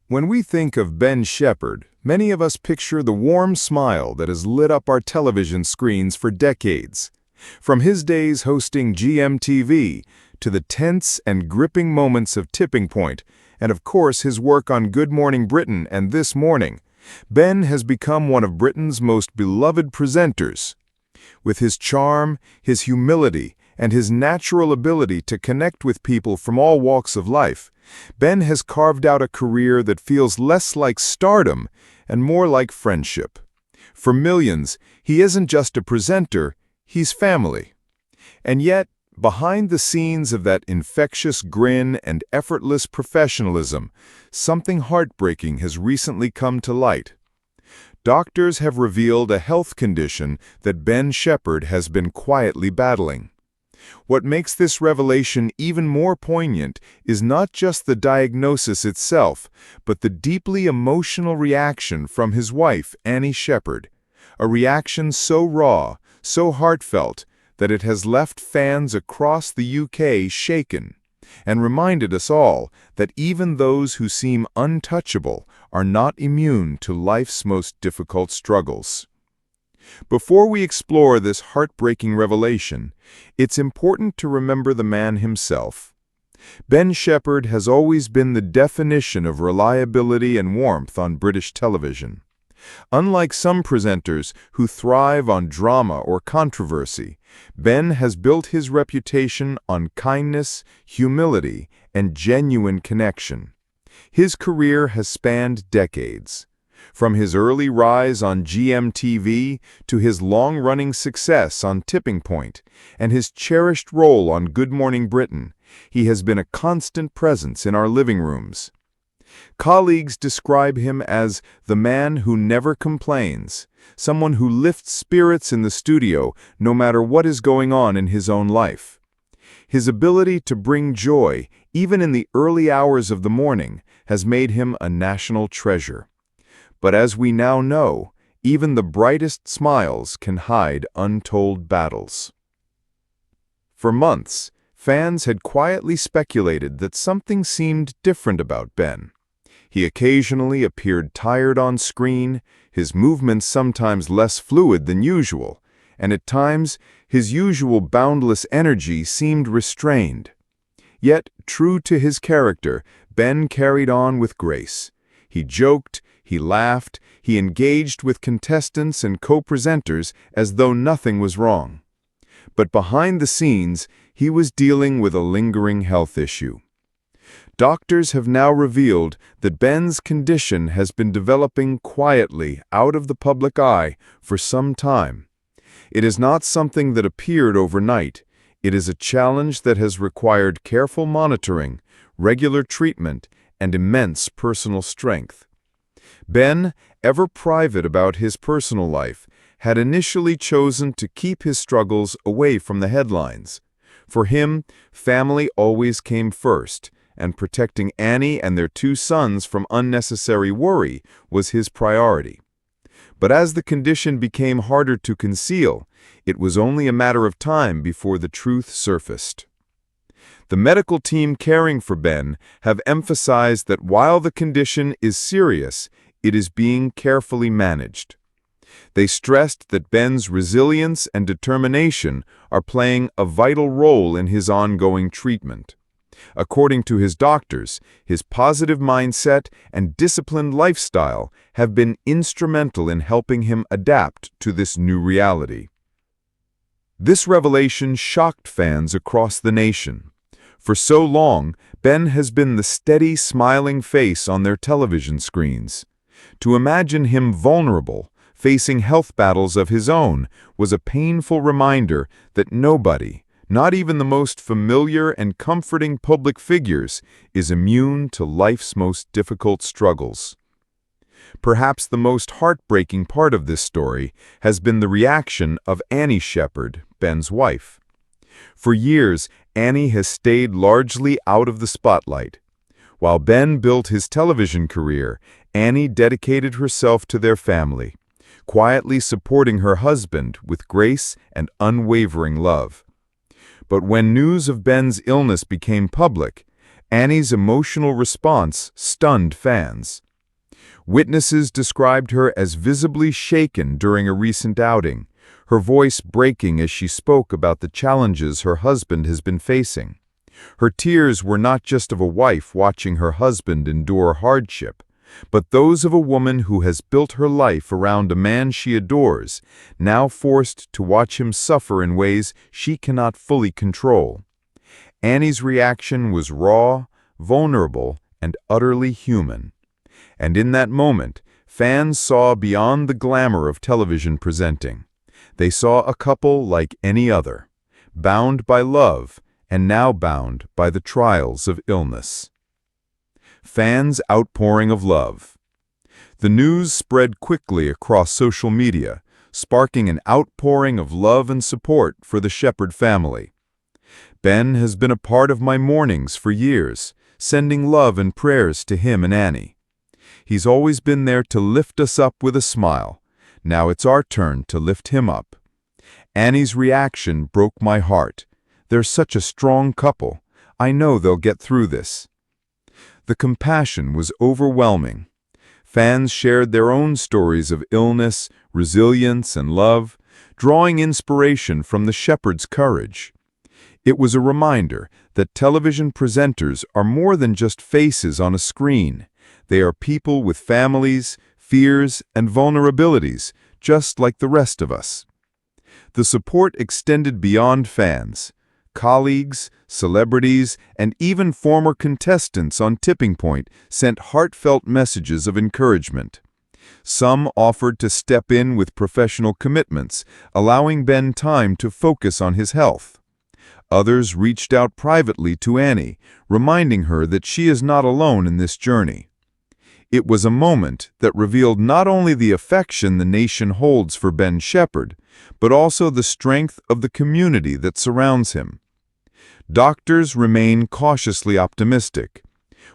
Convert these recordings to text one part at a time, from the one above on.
When we think of Ben Shephard, many of us picture the warm smile that has lit up our television screens for decades. From his days hosting GMTV to the tense and gripping moments of Tipping Point, and of course his work on Good Morning Britain and This Morning, Ben has become one of Britain's most beloved presenters. With his charm, his humility, and his natural ability to connect with people from all walks of life, Ben has carved out a career that feels less like stardom and more like friendship. For millions, he isn't just a presenter, he's family. And yet, behind the scenes of that infectious grin and effortless professionalism, something heartbreaking has recently come to light. Doctors have revealed a health condition that Ben Shephard has been quietly battling. What makes this revelation even more poignant is not just the diagnosis itself, but the deeply emotional reaction from his wife, Annie Shephard. A reaction so raw, so heartfelt, that it has left fans across the UK shaken, and reminded us all that even those who seem untouchable are not immune to life's most difficult struggles. Before we explore this heartbreaking revelation, it's important to remember the man himself. Ben Shephard has always been the definition of reliability and warmth on British television. Unlike some presenters who thrive on drama or controversy, Ben has built his reputation on kindness, humility, and genuine connection. His career has spanned decades. From his early rise on GMTV to his long-running success on Tipping Point and his cherished role on Good Morning Britain, he has been a constant presence in our living rooms. Colleagues describe him as the man who never complains, someone who lifts spirits in the studio no matter what is going on in his own life. His ability to bring joy, even in the early hours of the morning, has made him a national treasure. But as we now know, even the brightest smiles can hide untold battles. For months, fans had quietly speculated that something seemed different about Ben. He occasionally appeared tired on screen, his movements sometimes less fluid than usual, and at times his usual boundless energy seemed restrained. Yet, true to his character, Ben carried on with grace. He joked, he laughed, he engaged with contestants and co-presenters as though nothing was wrong. But behind the scenes, he was dealing with a lingering health issue. Doctors have now revealed that Ben's condition has been developing quietly out of the public eye for some time. It is not something that appeared overnight. It is a challenge that has required careful monitoring, regular treatment, and immense personal strength. Ben, ever private about his personal life, had initially chosen to keep his struggles away from the headlines. For him, family always came first, and protecting Annie and their 2 sons from unnecessary worry was his priority. But as the condition became harder to conceal, it was only a matter of time before the truth surfaced. The medical team caring for Ben have emphasized that while the condition is serious, it is being carefully managed. They stressed that Ben's resilience and determination are playing a vital role in his ongoing treatment. According to his doctors, his positive mindset and disciplined lifestyle have been instrumental in helping him adapt to this new reality. This revelation shocked fans across the nation. For so long, Ben has been the steady, smiling face on their television screens. To imagine him vulnerable, facing health battles of his own, was a painful reminder that nobody, not even the most familiar and comforting public figures, is immune to life's most difficult struggles. Perhaps the most heartbreaking part of this story has been the reaction of Annie Shephard, Ben's wife. For years, Annie has stayed largely out of the spotlight. While Ben built his television career, Annie dedicated herself to their family, quietly supporting her husband with grace and unwavering love. But when news of Ben's illness became public, Annie's emotional response stunned fans. Witnesses described her as visibly shaken during a recent outing, her voice breaking as she spoke about the challenges her husband has been facing. Her tears were not just of a wife watching her husband endure hardship, but those of a woman who has built her life around a man she adores, now forced to watch him suffer in ways she cannot fully control. Annie's reaction was raw, vulnerable, and utterly human. And in that moment, fans saw beyond the glamour of television presenting. They saw a couple like any other, bound by love and now bound by the trials of illness. Fans' outpouring of love. The news spread quickly across social media, sparking an outpouring of love and support for the Shephard family. Ben has been a part of my mornings for years, sending love and prayers to him and Annie. He's always been there to lift us up with a smile. Now it's our turn to lift him up. Annie's reaction broke my heart. They're such a strong couple. I know they'll get through this. The compassion was overwhelming. Fans shared their own stories of illness, resilience, and love, drawing inspiration from the Shephard's courage. It was a reminder that television presenters are more than just faces on a screen. They are people with families, fears, and vulnerabilities, just like the rest of us. The support extended beyond fans. Colleagues, celebrities, and even former contestants on Tipping Point sent heartfelt messages of encouragement. Some offered to step in with professional commitments, allowing Ben time to focus on his health. Others reached out privately to Annie, reminding her that she is not alone in this journey. It was a moment that revealed not only the affection the nation holds for Ben Shephard, but also the strength of the community that surrounds him. Doctors remain cautiously optimistic.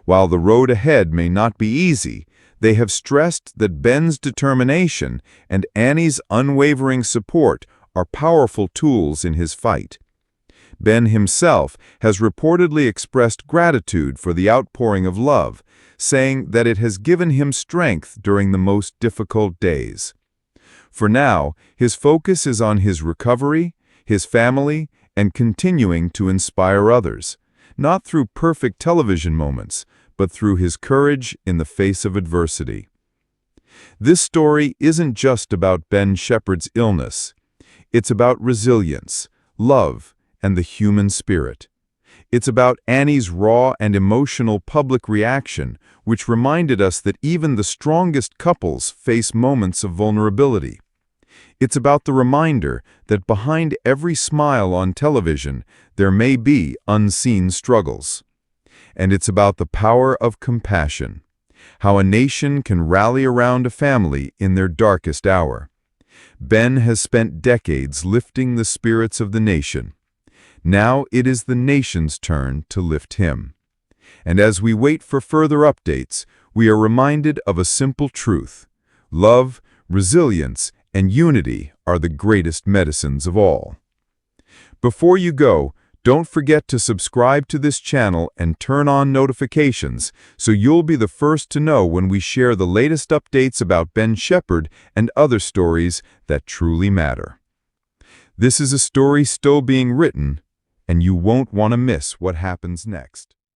While the road ahead may not be easy, they have stressed that Ben's determination and Annie's unwavering support are powerful tools in his fight. Ben himself has reportedly expressed gratitude for the outpouring of love, saying that it has given him strength during the most difficult days. For now, his focus is on his recovery, his family, and continuing to inspire others, not through perfect television moments, but through his courage in the face of adversity. This story isn't just about Ben Shephard's illness. It's about resilience, love, and the human spirit. It's about Annie's raw and emotional public reaction, which reminded us that even the strongest couples face moments of vulnerability. It's about the reminder that behind every smile on television, there may be unseen struggles. And it's about the power of compassion, how a nation can rally around a family in their darkest hour. Ben has spent decades lifting the spirits of the nation. Now it is the nation's turn to lift him. And as we wait for further updates, we are reminded of a simple truth. Love, resilience, and unity are the greatest medicines of all. Before you go, don't forget to subscribe to this channel and turn on notifications so you'll be the first to know when we share the latest updates about Ben Shephard and other stories that truly matter. This is a story still being written, and you won't want to miss what happens next.